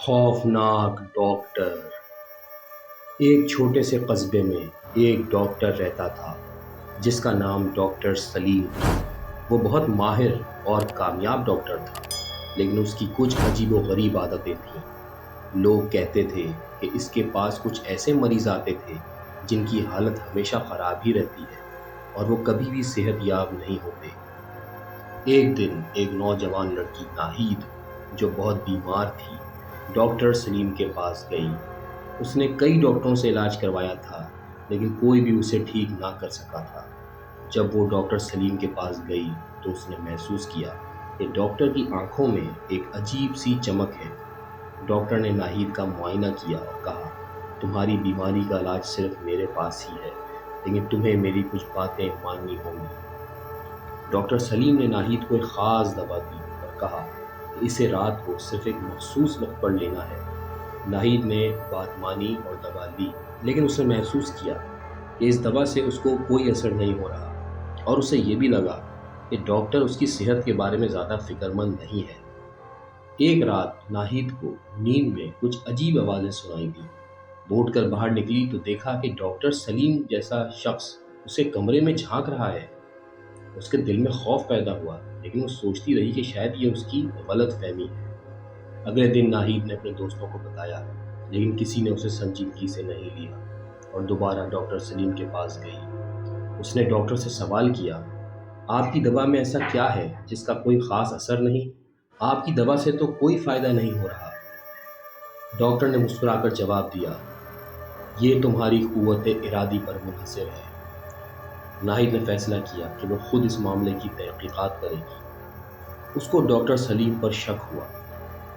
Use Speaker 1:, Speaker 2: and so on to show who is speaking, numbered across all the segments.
Speaker 1: خوفناک ڈاکٹر۔ ایک چھوٹے سے قصبے میں ایک ڈاکٹر رہتا تھا جس کا نام ڈاکٹر سلیم تھا۔ وہ بہت ماہر اور کامیاب ڈاکٹر تھا، لیکن اس کی کچھ عجیب و غریب عادتیں تھیں۔ لوگ کہتے تھے کہ اس کے پاس کچھ ایسے مریض آتے تھے جن کی حالت ہمیشہ خراب ہی رہتی ہے اور وہ کبھی بھی صحت یاب نہیں ہوتے۔ ایک دن ایک نوجوان لڑکی ناہید، جو بہت بیمار تھی، ڈاکٹر سلیم کے پاس گئی۔ اس نے کئی ڈاکٹروں سے علاج کروایا تھا، لیکن کوئی بھی اسے ٹھیک نہ کر سکا تھا۔ جب وہ ڈاکٹر سلیم کے پاس گئی تو اس نے محسوس کیا کہ ڈاکٹر کی آنکھوں میں ایک عجیب سی چمک ہے۔ ڈاکٹر نے ناہید کا معائنہ کیا اور کہا، تمہاری بیماری کا علاج صرف میرے پاس ہی ہے، لیکن تمہیں میری کچھ باتیں ماننی ہوں گی۔ ڈاکٹر سلیم نے ناہید کو ایک خاص دوا دی اور کہا کہ اسے رات کو صرف ایک مخصوص وقت پر لینا ہے۔ ناہید نے بات مانی اور دوا لی، لیکن اس نے محسوس کیا کہ اس دوا سے اس کو کوئی اثر نہیں ہو رہا، اور اسے یہ بھی لگا کہ ڈاکٹر اس کی صحت کے بارے میں زیادہ فکر مند نہیں ہے۔ ایک رات ناہید کو نیند میں کچھ عجیب آوازیں سنائی دیں۔ وہ اٹھ کر باہر نکلی تو دیکھا کہ ڈاکٹر سلیم جیسا شخص اسے کمرے میں جھانک رہا ہے۔ اس کے دل میں خوف پیدا ہوا، لیکن وہ سوچتی رہی کہ شاید یہ اس کی غلط فہمی ہے۔ اگلے دن ناہید نے اپنے دوستوں کو بتایا، لیکن کسی نے اسے سنجیدگی سے نہیں لیا اور دوبارہ ڈاکٹر سلیم کے پاس گئی۔ اس نے ڈاکٹر سے سوال کیا، آپ کی دوا میں ایسا کیا ہے جس کا کوئی خاص اثر نہیں؟ آپ کی دوا سے تو کوئی فائدہ نہیں ہو رہا۔ ڈاکٹر نے مسکرا کر جواب دیا، یہ تمہاری قوت ارادی پر منحصر ہے۔ ناہید نے فیصلہ کیا کہ وہ خود اس معاملے کی تحقیقات کرے گی۔ اس کو ڈاکٹر سلیم پر شک ہوا۔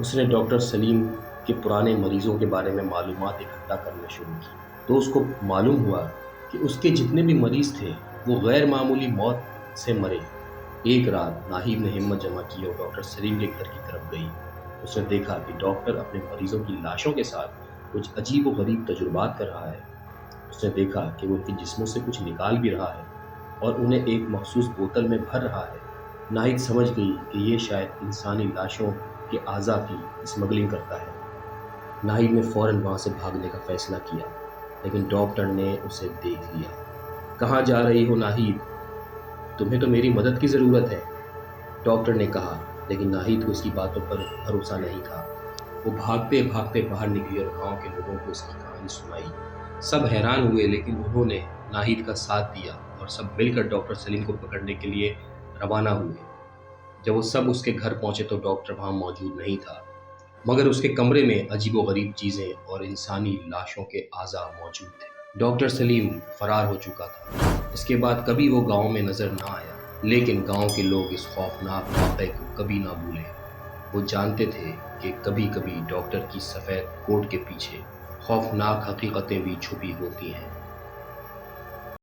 Speaker 1: اس نے ڈاکٹر سلیم کے پرانے مریضوں کے بارے میں معلومات اکٹھا کرنا شروع کی، تو اس کو معلوم ہوا کہ اس کے جتنے بھی مریض تھے وہ غیر معمولی موت سے مرے۔ ایک رات ناہید نے ہمت جمع کی اور ڈاکٹر سلیم کے گھر کی طرف گئی۔ اس نے دیکھا کہ ڈاکٹر اپنے مریضوں کی لاشوں کے ساتھ کچھ عجیب و غریب تجربات کر رہا ہے۔ اس نے دیکھا کہ وہ ان کے جسموں سے کچھ نکال بھی رہا ہے اور انہیں ایک مخصوص بوتل میں بھر رہا ہے۔ ناہید سمجھ گئی کہ یہ شاید انسانی لاشوں کے اعضاء کی اسمگلنگ کرتا ہے۔ ناہید نے فوراً وہاں سے بھاگنے کا فیصلہ کیا، لیکن ڈاکٹر نے اسے دیکھ لیا۔ کہاں جا رہی ہو ناہید؟ تمہیں تو میری مدد کی ضرورت ہے، ڈاکٹر نے کہا، لیکن ناہید کو اس کی باتوں پر بھروسہ نہیں تھا۔ وہ بھاگتے بھاگتے باہر نکلی اور گاؤں کے لوگوں کو اس کی کہانی سنائی۔ سب حیران ہوئے، لیکن انہوں نے ناہید کا ساتھ دیا اور سب مل کر ڈاکٹر سلیم کو پکڑنے کے لیے روانہ ہوئے۔ جب وہ سب اس کے گھر پہنچے تو ڈاکٹر وہاں موجود نہیں تھا، مگر اس کے کمرے میں عجیب و غریب چیزیں اور انسانی لاشوں کے اعضاء موجود تھے۔ ڈاکٹر سلیم فرار ہو چکا تھا۔ اس کے بعد کبھی وہ گاؤں میں نظر نہ آیا، لیکن گاؤں کے لوگ اس خوفناک واقعے کو کبھی نہ بھولے۔ وہ جانتے تھے کہ کبھی کبھی ڈاکٹر کی سفید کوٹ کے پیچھے خوفناک حقیقتیں بھی چھپی ہوتی ہیں۔